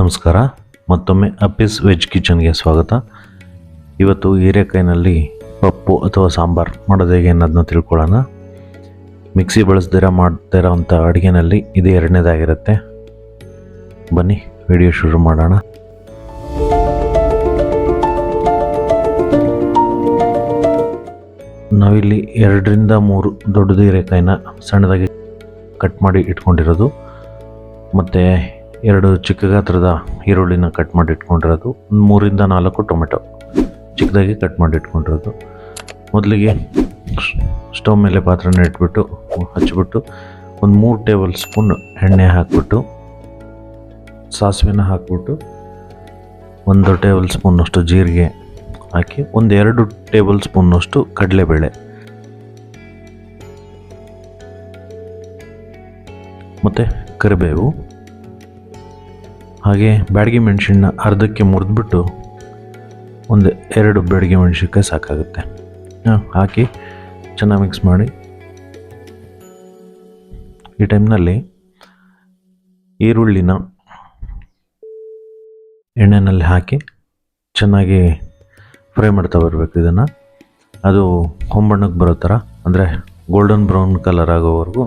ನಮಸ್ಕಾರ, ಮತ್ತೊಮ್ಮೆ ಅಪ್ಪಿಸ್ ವೆಜ್ ಕಿಚನ್ಗೆ ಸ್ವಾಗತ. ಇವತ್ತು ಹೀರೆಕಾಯಿನಲ್ಲಿ ಪಪ್ಪು ಅಥವಾ ಸಾಂಬಾರು ಮಾಡೋದು ಹೇಗೆ ಅನ್ನೋದನ್ನ ತಿಳ್ಕೊಳ್ಳೋಣ. ಮಿಕ್ಸಿ ಬಳಸ್ದಿರ ಮಾಡ್ತಿರೋ ಅಂಥ ಅಡುಗೆನಲ್ಲಿ ಇದು ಎರಡನೇದಾಗಿರುತ್ತೆ. ಬನ್ನಿ ವಿಡಿಯೋ ಶುರು ಮಾಡೋಣ. ನಾವಿಲ್ಲಿ 2ರಿಂದ 3 ದೊಡ್ಡದು ಹೀರೆಕಾಯಿನ ಸಣ್ಣದಾಗಿ ಕಟ್ ಮಾಡಿ ಇಟ್ಕೊಂಡಿರೋದು, ಮತ್ತು 2 ಚಿಕ್ಕ ಗಾತ್ರದ ಈರುಳ್ಳಿನ ಕಟ್ ಮಾಡಿ ಇಟ್ಕೊಂಡಿರೋದು, 3ರಿಂದ 4 ಟೊಮೆಟೊ ಚಿಕ್ಕದಾಗಿ ಕಟ್ ಮಾಡಿ ಇಟ್ಕೊಂಡಿರೋದು. ಮೊದಲಿಗೆ ಸ್ಟವ್ ಮೇಲೆ ಪಾತ್ರೆನ ಇಟ್ಬಿಟ್ಟು ಹಚ್ಚಿಬಿಟ್ಟು ಒಂದು 3 ಟೇಬಲ್ ಸ್ಪೂನ್ ಎಣ್ಣೆ ಹಾಕ್ಬಿಟ್ಟು ಸಾಸಿವೆನ ಹಾಕ್ಬಿಟ್ಟು 1 ಟೇಬಲ್ ಸ್ಪೂನ್ನಷ್ಟು ಜೀರಿಗೆ ಹಾಕಿ 2 ಟೇಬಲ್ ಸ್ಪೂನ್ನಷ್ಟು ಕಡಲೆಬೇಳೆ ಮತ್ತು ಕರಿಬೇವು, ಹಾಗೆ ಬ್ಯಾಡಗಿ ಮೆಣಸಿನ ಅರ್ಧಕ್ಕೆ ಮುರಿದ್ಬಿಟ್ಟು 2 ಬ್ಯಾಡಗಿ ಮೆಣಸಿನ್ಕಾಯಿ ಸಾಕಾಗುತ್ತೆ. ಹಾಕಿ ಚೆನ್ನಾಗಿ ಮಿಕ್ಸ್ ಮಾಡಿ. ಈ ಟೈಮ್ನಲ್ಲಿ ಈರುಳ್ಳಿನ ಎಣ್ಣೆಯಲ್ಲಿ ಹಾಕಿ ಚೆನ್ನಾಗಿ ಫ್ರೈ ಮಾಡ್ತಾ ಬರಬೇಕು. ಇದನ್ನು ಅದು ಹೊಂಬಣ್ಣಕ್ಕೆ ಬರೋ ಥರ, ಅಂದರೆ ಗೋಲ್ಡನ್ ಬ್ರೌನ್ ಕಲರ್ ಆಗೋವರೆಗೂ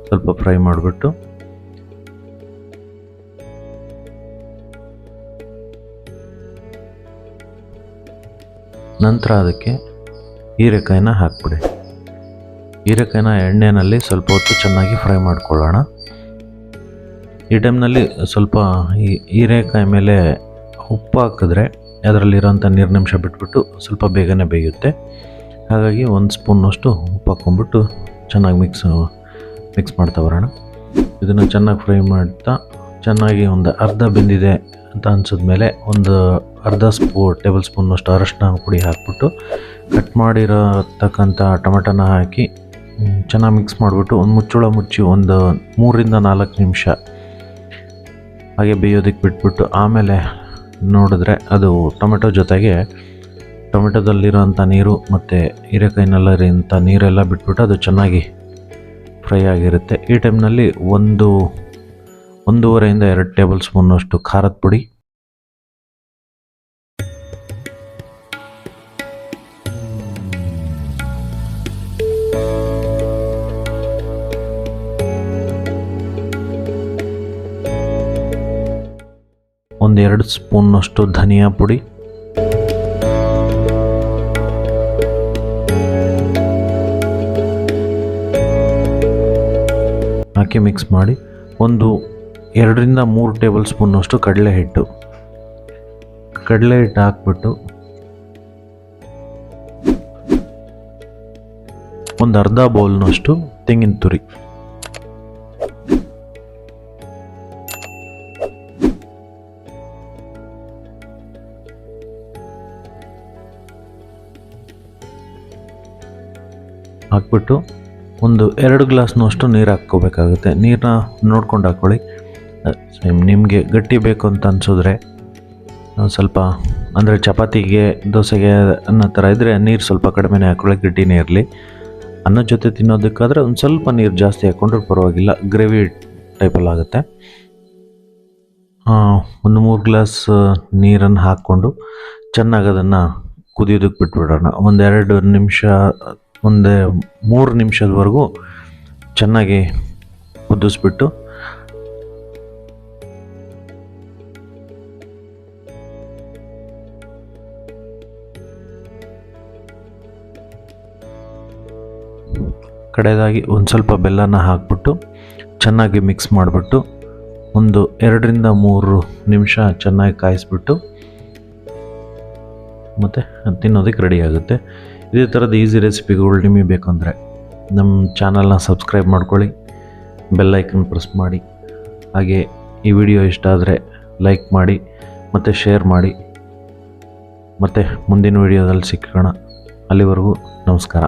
ಸ್ವಲ್ಪ ಫ್ರೈ ಮಾಡಿಬಿಟ್ಟು ನಂತರ ಅದಕ್ಕೆ ಹೀರೆಕಾಯಿನ ಹಾಕ್ಬಿಡಿ. ಹೀರೆಕಾಯಿನ ಎಣ್ಣೆಯಲ್ಲಿ ಸ್ವಲ್ಪ ಹೊತ್ತು ಚೆನ್ನಾಗಿ ಫ್ರೈ ಮಾಡ್ಕೊಳ್ಳೋಣ. ಈ ಟೈಮ್ನಲ್ಲಿ ಸ್ವಲ್ಪ ಈ ಹೀರೆಕಾಯಿ ಮೇಲೆ ಉಪ್ಪು ಹಾಕಿದ್ರೆ ಅದರಲ್ಲಿರೋಂಥ ನೀರಿನಂಶ ಬಿಟ್ಬಿಟ್ಟು ಸ್ವಲ್ಪ ಬೇಗನೆ ಬೇಯುತ್ತೆ. ಹಾಗಾಗಿ 1 ಸ್ಪೂನ್ನಷ್ಟು ಉಪ್ಪು ಹಾಕ್ಕೊಂಬಿಟ್ಟು ಚೆನ್ನಾಗಿ ಮಿಕ್ಸ್ ಮಾಡ್ತಾ ಬರೋಣ. ಇದನ್ನು ಚೆನ್ನಾಗಿ ಫ್ರೈ ಮಾಡ್ತಾ ಚೆನ್ನಾಗಿ ಒಂದು ಅರ್ಧ ಬೆಂದಿದೆ ಅಂತ ಅನ್ಸಿದ್ಮೇಲೆ ಅರ್ಧ ಟೇಬಲ್ ಸ್ಪೂನ್ನಷ್ಟು ಅರಶಿನ ಪುಡಿ ಹಾಕ್ಬಿಟ್ಟು ಕಟ್ ಮಾಡಿರತಕ್ಕಂಥ ಟೊಮೆಟೊನ ಹಾಕಿ ಚೆನ್ನಾಗಿ ಮಿಕ್ಸ್ ಮಾಡಿಬಿಟ್ಟು ಒಂದು ಮುಚ್ಚಳ ಮುಚ್ಚಿ 3ರಿಂದ 4 ನಿಮಿಷ ಹಾಗೆ ಬೇಯೋದಕ್ಕೆ ಬಿಟ್ಬಿಟ್ಟು ಆಮೇಲೆ ನೋಡಿದ್ರೆ ಅದು ಟೊಮೆಟೊ ಜೊತೆಗೆ ಟೊಮೆಟೊದಲ್ಲಿರೋಂಥ ನೀರು ಮತ್ತು ಹೀರೆಕಾಯಿನಲ್ಲಿರೋಂಥ ನೀರೆಲ್ಲ ಬಿಟ್ಬಿಟ್ಟು ಅದು ಚೆನ್ನಾಗಿ ಫ್ರೈ ಆಗಿರುತ್ತೆ. ಈ ಟೈಮ್ನಲ್ಲಿ 1.5ರಿಂದ 2 ಟೇಬಲ್ ಸ್ಪೂನ್ನಷ್ಟು ಖಾರದ ಪುಡಿ, ಒಂದು 2 ಸ್ಪೂನ್ನಷ್ಟು ಧನಿಯಾ ಪುಡಿ, ಹಾಕಿ ಮಿಕ್ಸ್ ಮಾಡಿ 2ರಿಂದ 3 ಟೇಬಲ್ ಸ್ಪೂನ್ನಷ್ಟು ಕಡಲೆ ಹಿಟ್ಟು ಹಾಕ್ಬಿಟ್ಟು ಒಂದು ಅರ್ಧ ಬೌಲ್ನಷ್ಟು ತೆಂಗಿನ ತುರಿ, ಹಾಕ್ಬಿಟ್ಟು 2 ಗ್ಲಾಸ್ನಷ್ಟು ನೀರು ಹಾಕ್ಕೋಬೇಕಾಗುತ್ತೆ. ನೀರನ್ನ ನೋಡ್ಕೊಂಡು ಹಾಕ್ಕೊಳ್ಳಿ. ನಿಮಗೆ ಗಟ್ಟಿ ಬೇಕು ಅಂತ ಅನಿಸಿದ್ರೆ ಸ್ವಲ್ಪ, ಅಂದರೆ ಚಪಾತಿಗೆ ದೋಸೆಗೆ ಅನ್ನೋ ಥರ ಇದ್ದರೆ ನೀರು ಸ್ವಲ್ಪ ಕಡಿಮೆನೇ ಹಾಕ್ಕೊಳ್ಳಿ, ಗಟ್ಟಿನೇ ಇರಲಿ. ಅನ್ನದ ಜೊತೆ ತಿನ್ನೋದಕ್ಕಾದರೆ ಒಂದು ಸ್ವಲ್ಪ ನೀರು ಜಾಸ್ತಿ ಹಾಕ್ಕೊಂಡ್ರೆ ಪರವಾಗಿಲ್ಲ, ಗ್ರೇವಿ ಟೈಪಲ್ಲಿ ಆಗುತ್ತೆ. 3 ಗ್ಲಾಸ್ ನೀರನ್ನು ಹಾಕ್ಕೊಂಡು ಚೆನ್ನಾಗಿ ಅದನ್ನು ಕುದಿಯೋದಕ್ಕೆ ಬಿಟ್ಬಿಡೋಣ. 3 ನಿಮಿಷದವರೆಗೂ ಚೆನ್ನಾಗಿ ಕುದಿಸ್ಬಿಟ್ಟು ಕಡೆಯದಾಗಿ ಒಂದು ಸ್ವಲ್ಪ ಬೆಲ್ಲನ ಹಾಕ್ಬಿಟ್ಟು ಚೆನ್ನಾಗಿ ಮಿಕ್ಸ್ ಮಾಡಿಬಿಟ್ಟು 2ರಿಂದ 3 ನಿಮಿಷ ಚೆನ್ನಾಗಿ ಕಾಯಿಸ್ಬಿಟ್ಟು ಮತ್ತು ತಿನ್ನೋದಕ್ಕೆ ರೆಡಿ ಆಗುತ್ತೆ. ಇದೇ ಥರದ ಈಸಿ ರೆಸಿಪಿಗಳು ನಿಮಗೆ ಬೇಕಂದರೆ ನಮ್ಮ ಚಾನಲ್ನ ಸಬ್ಸ್ಕ್ರೈಬ್ ಮಾಡ್ಕೊಳ್ಳಿ, ಬೆಲ್ ಐಕನ್ ಪ್ರೆಸ್ ಮಾಡಿ. ಹಾಗೆ ಈ ವಿಡಿಯೋ ಇಷ್ಟ ಆದರೆ ಲೈಕ್ ಮಾಡಿ ಮತ್ತು ಶೇರ್ ಮಾಡಿ. ಮತ್ತು ಮುಂದಿನ ವಿಡಿಯೋದಲ್ಲಿ ಸಿಕ್ಕೋಣ. ಅಲ್ಲಿವರೆಗೂ ನಮಸ್ಕಾರ.